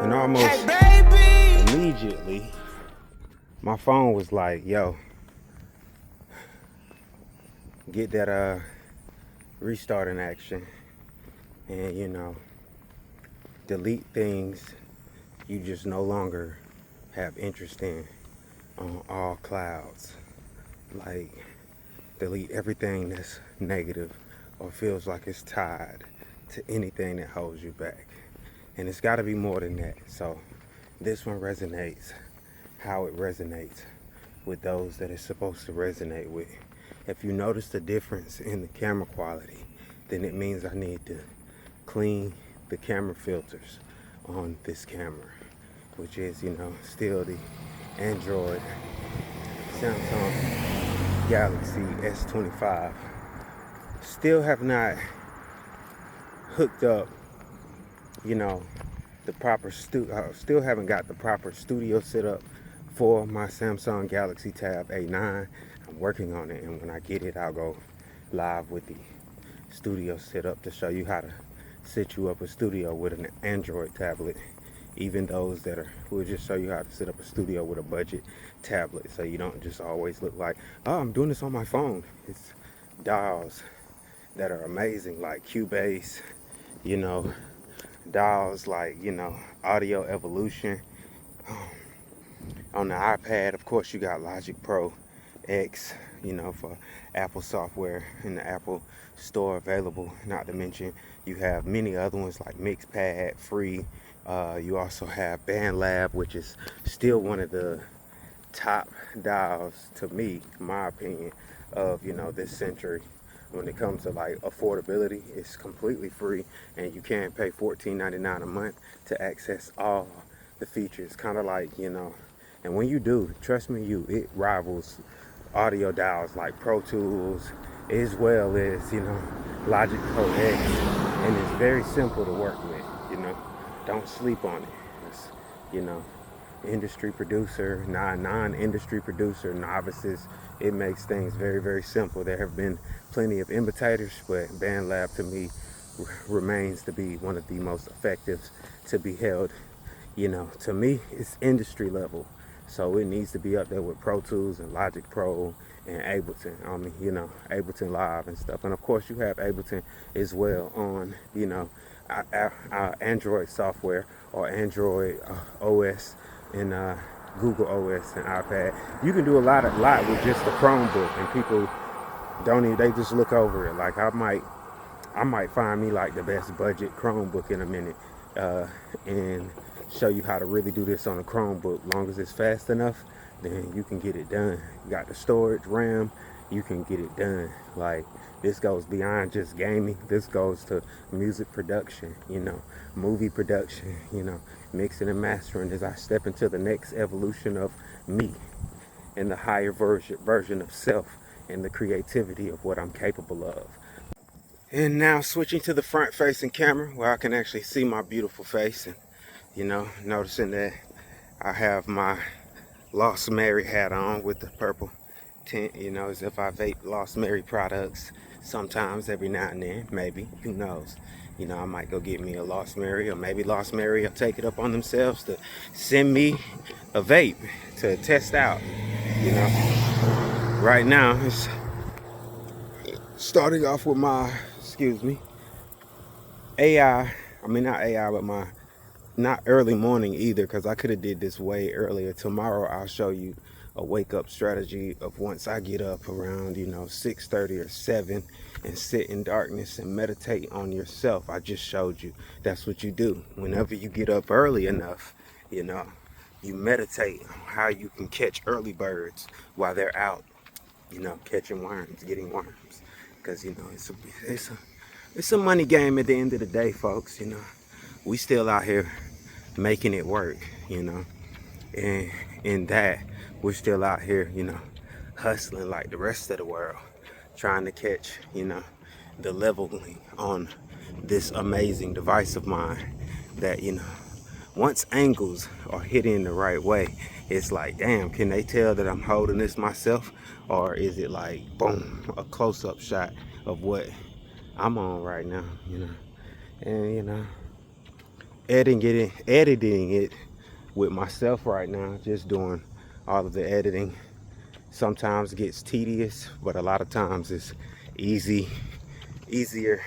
And almost immediately, my phone was like, yo, get that restart in action. And, delete things you just no longer have interest in on all clouds. Like, delete everything that's negative or feels like it's tied to anything that holds you back. And it's got to be more than that. So this one resonates how it resonates with those that it's supposed to resonate with. If you notice the difference in the camera quality, then it means I need to clean the camera filters on this camera, which is, still the Android Samsung Galaxy S25. Still have not hooked up, the proper still haven't got the proper studio set up for my Samsung Galaxy Tab A9. I'm working on it, and when I get it, I'll go live with the studio set up to show you how to set you up a studio with an Android tablet. Even those that will just show you how to set up a studio with a budget tablet, so you don't just always look like, oh, I'm doing this on my phone. It's dials that are amazing, like Cubase, dials like, Audio Evolution. On the iPad, of course, you got Logic Pro X, for Apple software in the Apple store available. Not to mention, you have many other ones like Mixpad, free. You also have BandLab, which is still one of the top dials, to me, in my opinion, of, this century. When it comes to like affordability, it's completely free, and you can pay $14.99 a month to access all the features. Kind of like, and when you do, trust me, it rivals audio dials like Pro Tools, as well as, Logic Pro X, and it's very simple to work with. Don't sleep on it. It's, industry producer, non-industry producer, novices. It makes things very, very simple. There have been plenty of imitators, but BandLab to me remains to be one of the most effective to be held. To me, it's industry level. So it needs to be up there with Pro Tools and Logic Pro and Ableton. Ableton Live and stuff. And of course, you have Ableton as well on, Android software or Android OS and Google OS and iPad. You can do a lot with just the Chromebook, and people don't even, they just look over it. Like I might find me like the best budget Chromebook in a minute and show you how to really do this on a Chromebook. Long as it's fast enough, then you can get it done. You got the storage, RAM, you can get it done. Like, this goes beyond just gaming. This goes to music production, movie production, mixing and mastering as I step into the next evolution of me and the higher version of self and the creativity of what I'm capable of. And now switching to the front facing camera where I can actually see my beautiful face, and noticing that I have my Lost Mary hat on with the purple tint, as if I vape Lost Mary products sometimes, every now and then, maybe, who knows. I might go get me a Lost Mary, or maybe Lost Mary will take it up on themselves to send me a vape to test out. Right now it's starting off with my, not AI, but my, not early morning either, because I could have did this way earlier. Tomorrow I'll show you a wake up strategy of once I get up around 6:30 or 7 and sit in darkness and meditate on yourself. I just showed you that's what you do whenever you get up early enough. You meditate on how you can catch early birds while they're out, catching worms, getting worms, because it's a money game at the end of the day, folks. We still out here making it work, and in that we're still out here, hustling like the rest of the world, trying to catch, the leveling on this amazing device of mine that, once angles are hit in the right way, it's like, damn, can they tell that I'm holding this myself? Or is it like, boom, a close-up shot of what I'm on right now, and editing it with myself right now, just doing all of the editing. Sometimes it gets tedious, but a lot of times it's easier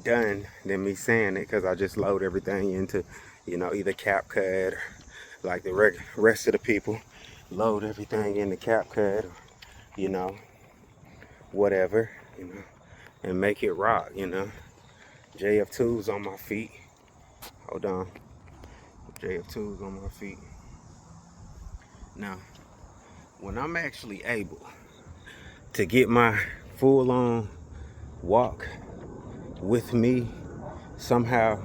done than me saying it, because I just load everything into, either CapCut, or like the rest of the people load everything into CapCut, or, whatever, and make it rock, JF2's on my feet. Hold on. JF2's on my feet. Now, when I'm actually able to get my full-on walk with me, somehow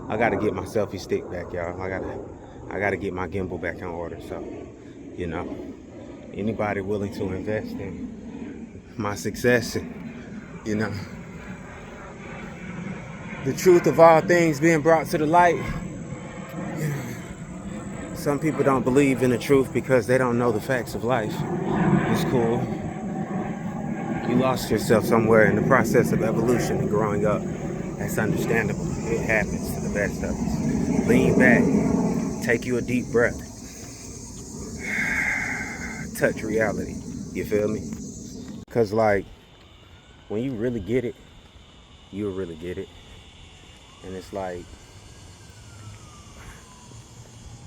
I gotta get my selfie stick back, y'all. I gotta get my gimbal back in order. So, anybody willing to invest in my success and, the truth of all things being brought to the light. Some people don't believe in the truth because they don't know the facts of life. It's cool. You lost yourself somewhere in the process of evolution and growing up. That's understandable. It happens to the best of us. Lean back. Take you a deep breath. Touch reality. You feel me? Because, when you really get it, you'll really get it. And it's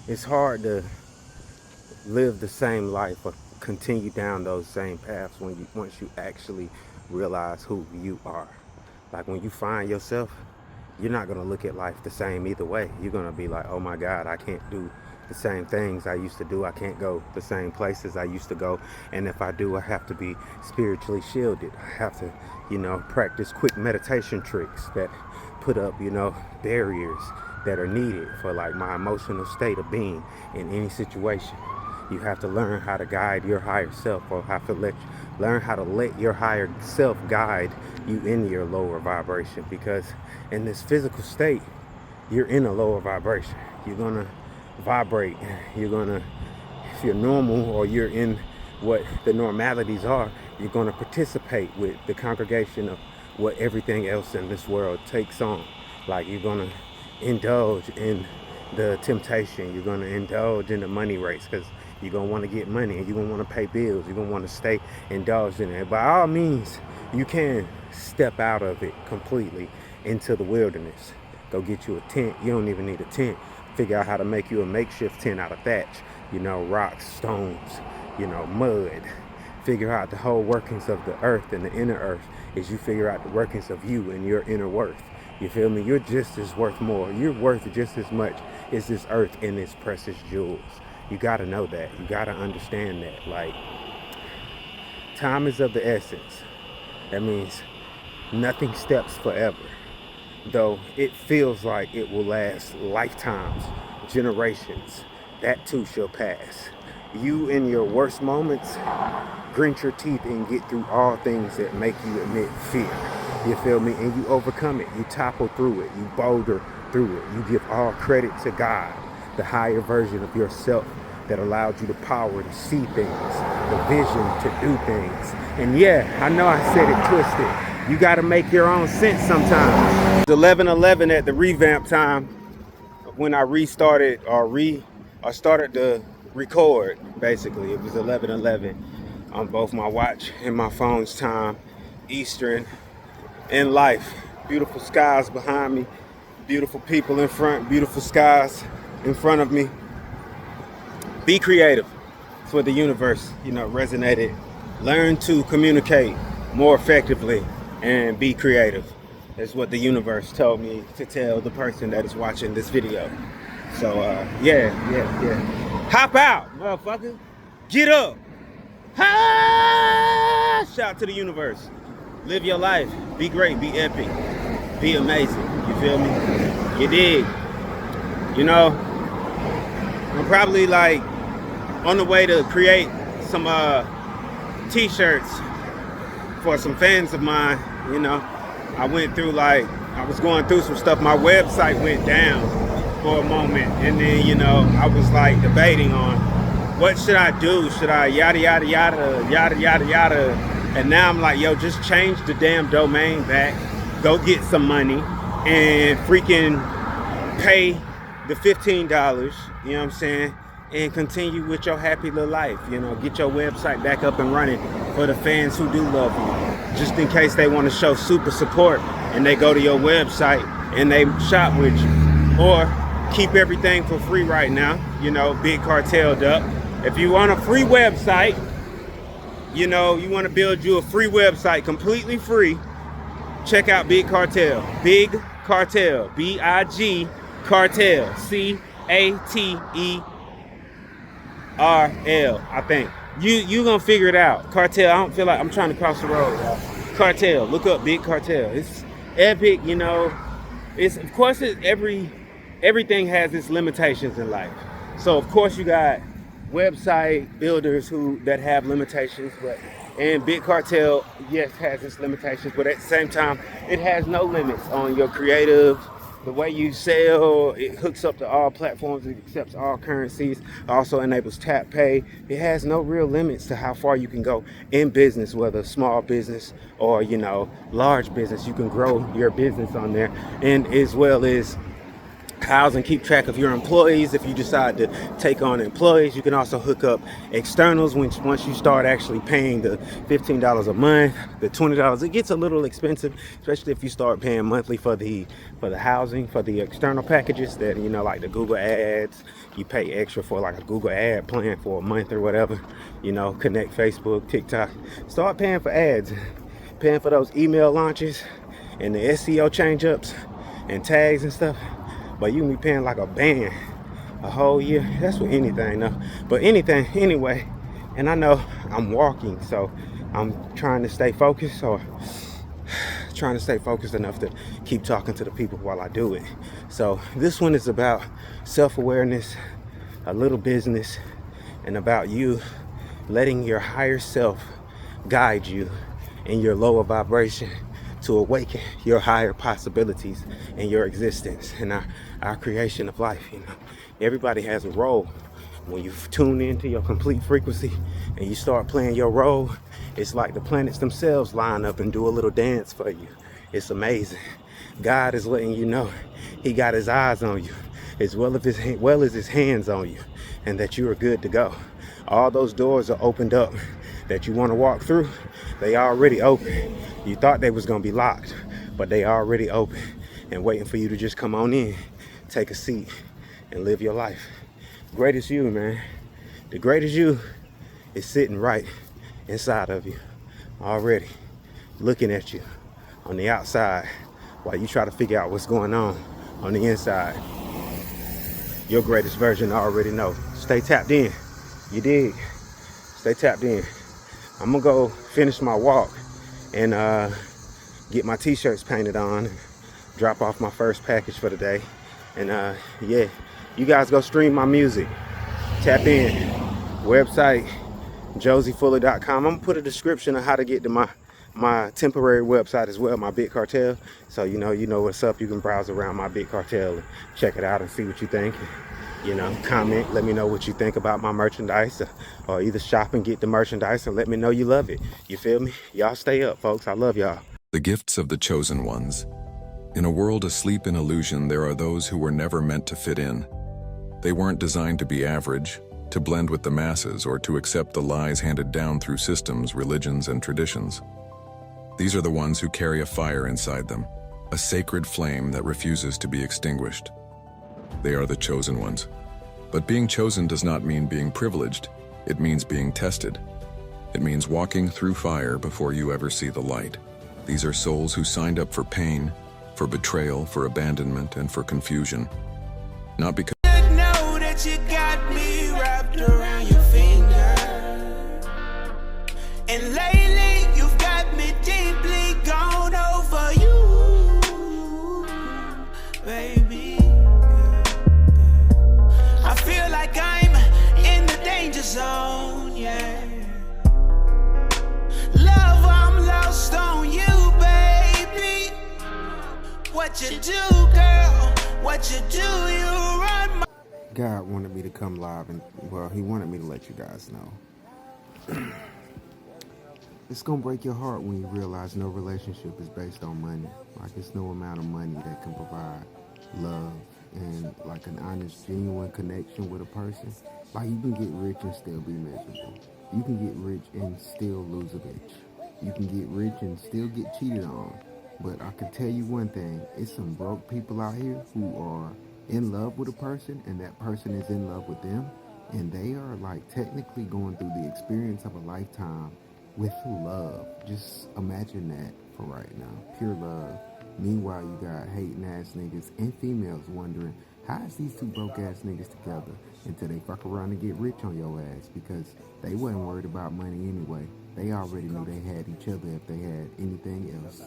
it's hard to live the same life or continue down those same paths once you actually realize who you are. Like, when you find yourself, you're not going to look at life the same either way. You're going to be like, oh my God, I can't do the same things I used to do. I can't go the same places I used to go. And if I do, I have to be spiritually shielded. I have to, practice quick meditation tricks that put up, barriers that are needed for my emotional state of being in any situation. You have to learn how to guide your higher self, or learn how to let your higher self guide you in your lower vibration. Because in this physical state, you're in a lower vibration. You're gonna vibrate. If you're normal, or you're in what the normalities are, you're gonna participate with the congregation of what everything else in this world takes on. You're gonna indulge in the temptation. You're gonna indulge in the money race, because you're gonna want to get money and you're gonna want to pay bills. You're gonna want to stay indulged in it. By all means, you can step out of it completely into the wilderness. Go get you a tent. You don't even need a tent. Figure out how to make you a makeshift tent out of thatch. Rocks, stones, mud. Figure out the whole workings of the earth and the inner earth as you figure out the workings of you and your inner worth. You feel me? You're just as worth more. You're worth just as much as this earth and its precious jewels. You gotta know that. You gotta understand that. Time is of the essence. That means nothing steps forever. Though it feels like it will last lifetimes, generations, that too shall pass. You, in your worst moments, grit your teeth and get through all things that make you admit fear. You feel me? And you overcome it. You topple through it. You boulder through it. You give all credit to God, the higher version of yourself that allowed you the power to see things, the vision to do things. And yeah, I know I said it twisted. You got to make your own sense sometimes. It's 11:11 at the revamp time when I restarted or started to record. Basically, it was 11:11 on both my watch and my phone's time, Eastern. In life, beautiful skies behind me, beautiful people in front, beautiful skies in front of me. Be creative. That's what the universe, resonated. Learn to communicate more effectively and be creative. That's what the universe told me to tell the person that is watching this video. So, yeah. Hop out, motherfucker. Get up. Ha! Shout to the universe. Live your life. Be great. Be epic. Be amazing. You feel me? You dig? I'm probably on the way to create some t-shirts for some fans of mine. I went through I was going through some stuff. My website went down for a moment, and then I was debating on what should I do. Should I yada yada yada yada yada yada? And now I'm like, yo, just change the damn domain back. Go get some money and freaking pay the $15, you know what I'm saying, and continue with your happy little life. You know, get your website back up and running for the fans who do love you. Just in case they want to show super support and they go to your website and they shop with you. Or keep everything for free right now, you know, Big Cartel'd up. If you want a free website, you know, you want to build you a free website completely free, check out Big Cartel. Big Cartel, B-I-G Cartel, C-A-T-E-R-L, I think. You gonna figure it out. Cartel, I don't feel like I'm trying to cross the road, y'all. Cartel, look up Big Cartel. It's epic, you know. It's, of course, everything has its limitations in life. So of course you got website builders that have limitations, and Big Cartel, yes, has its limitations, but at the same time, it has no limits on your creative, the way you sell. It hooks up to all platforms, it accepts all currencies, also enables tap pay. It has no real limits to how far you can go in business, whether small business or, you know, large business. You can grow your business on there, and as well as house and keep track of your employees. If you decide to take on employees, you can also hook up externals. Once you start actually paying the $15 a month, the $20, it gets a little expensive, especially if you start paying monthly for the housing, for the external packages that, you know, like the Google ads. You pay extra for like a Google ad plan for a month or whatever, you know, connect Facebook, TikTok. Start paying for ads, paying for those email launches and the SEO change ups and tags and stuff. But you can be paying like a band a whole year. That's with anything though. But anything anyway. And I know I'm walking, so I'm trying to stay focused, or trying to stay focused enough to keep talking to the people while I do it. So this one is about self-awareness, a little business, and about you letting your higher self guide you in your lower vibration to awaken your higher possibilities in your existence and our creation of life. You know, everybody has a role. When you tune into your complete frequency and you start playing your role, it's like the planets themselves line up and do a little dance for you. It's amazing. God is letting you know he got his eyes on you as well as his hands on you, and that you are good to go. All those doors are opened up that you want to walk through. They already open. You thought they was gonna be locked, but they already open and waiting for you to just come on in, take a seat, and live your life. Greatest you, man. The greatest you is sitting right inside of you already, looking at you on the outside while you try to figure out what's going on the inside. Your greatest version already know. Stay tapped in. You dig? Stay tapped in. I'm gonna go finish my walk and get my t-shirts painted on, drop off my first package for the day. And yeah, you guys go stream my music. Tap in. Website, josiefuller.com. I'm gonna put a description of how to get to my temporary website as well, my Big Cartel. So you know what's up. You can browse around my Big Cartel and check it out and see what you think. You know, comment, let me know what you think about my merchandise, or either shop and get the merchandise and let me know you love it. You feel me? Y'all stay up, folks. I love y'all. The gifts of the chosen ones. In a world asleep in illusion, there are those who were never meant to fit in. They weren't designed to be average, to blend with the masses, or to accept the lies handed down through systems, religions, and traditions. These are the ones who carry a fire inside them, a sacred flame that refuses to be extinguished. They are the chosen ones. But being chosen does not mean being privileged. It means being tested. It means walking through fire before you ever see the light. These are souls who signed up for pain, for betrayal, for abandonment, and for confusion. Not because know that you got me wrapped around your finger. And lately you've got me deeply gone over you, baby. I feel like I'm in the danger zone, yeah. Love, I'm lost on you, baby. What you do, girl? What you do? You run my... God wanted me to come live, and well, he wanted me to let you guys know. It's gonna break your heart when you realize no relationship is based on money. Like, it's no amount of money that can provide love, and like an honest, genuine connection with a person, like you can get rich and still be miserable. You can get rich and still lose a bitch. You can get rich and still get cheated on. But I can tell you one thing, it's some broke people out here who are in love with a person and that person is in love with them, and they are like technically going through the experience of a lifetime with love. Just imagine that for right now. Pure love. Meanwhile, you got hating ass niggas and females wondering, how is these two broke ass niggas together until they fuck around and get rich on your ass, because they wasn't worried about money anyway. They already knew they had each other if they had anything else.